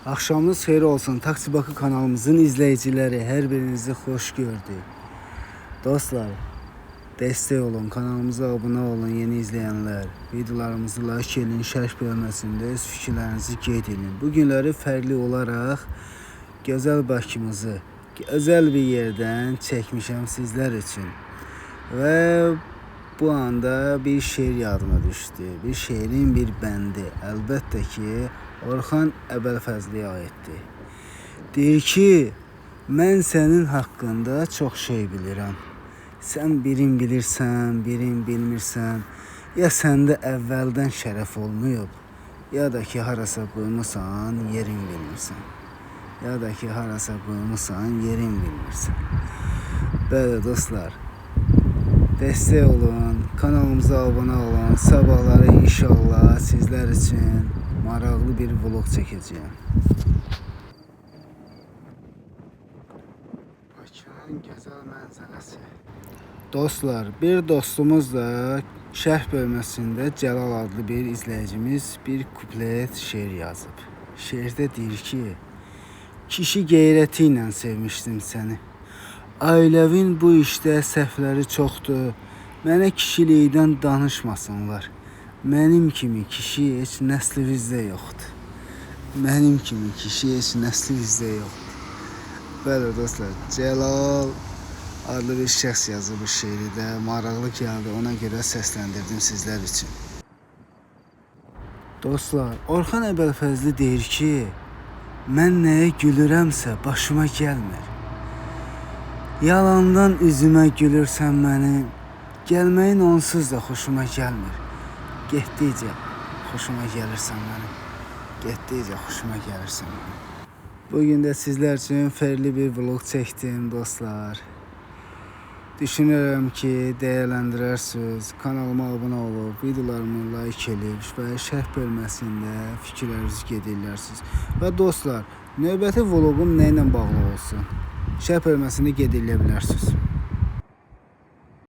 Akşamınız xeyir olsun. Taksi Bakı kanalımızın izleyicileri, her birinizi hoş gördük. Dostlar, destek olun, kanalımıza abone olun yeni izleyenler. Videolarımızı like edin, şərh bölməsində öz fikirlərinizi qeyd edin. Bugünləri fərqli olaraq gözəl Bakımızı özel bir yerdən çəkmişəm sizlər üçün. Və bu anda bir şeir yadıma düşdü. Bir şeirin bir bəndi. Əlbəttə ki, Orxan Əbəlfəzliyə aiddir. Deyir ki, mən sənin haqqında çox şey bilirəm. Sən birin bilirsən, birin bilmirsən. Ya səndə əvvəldən şərəf olmayıb, ya da ki, harasa qoymusan, yerin bilmirsən. Ya da ki, harasa qoymusan, yerin bilmirsən. Belə dostlar, destek olun, kanalımıza abone olun. Sabahları inşallah sizler için maraqlı bir vlog çəkəcəyəm. Bakının gözəl mənzərəsi. Dostlar, bir dostumuz da şərh bölməsində Cəlal adlı bir izləyicimiz bir kuplet şeir yazıb. Şeirdə deyir ki, kişi qeyrəti ilə sevmişdim səni. Ailəvin bu işdə səhvləri çoxdur. Mənə kişilikdən danışmasınlar. Mənim kimi kişi heç nəslimizdə yoxdur. Mənim kimi kişi heç nəslimizdə yoxdur. Bəli dostlar, Cəlal adlı bir şəxs yazıb bu şeiri də. Maraqlı gəldi, ona görə səsləndirdim sizlər üçün. Dostlar, Orxan Əbəlfəzli deyir ki, mən nəyə gülürəmsə başıma gəlmir. Yalandan üzümə gülürsən mənim, gəlməyin onsuz da xoşuma gəlmir. Getdikcə xoşuma gəlirsən mənim, getdikcə xoşuma gəlirsən mənim. Bugün də sizlər üçün fərqli bir vlog çəkdim dostlar. Düşünürəm ki, dəyərləndirərsiniz, kanalıma abunə olub, videolarımı like edib və şərh bölməsində fikirlərinizi qeyd edirsiniz. Və dostlar, növbəti vloqum nə ilə bağlı olsun? Şərh bölməsində qeyd edə bilərsiniz.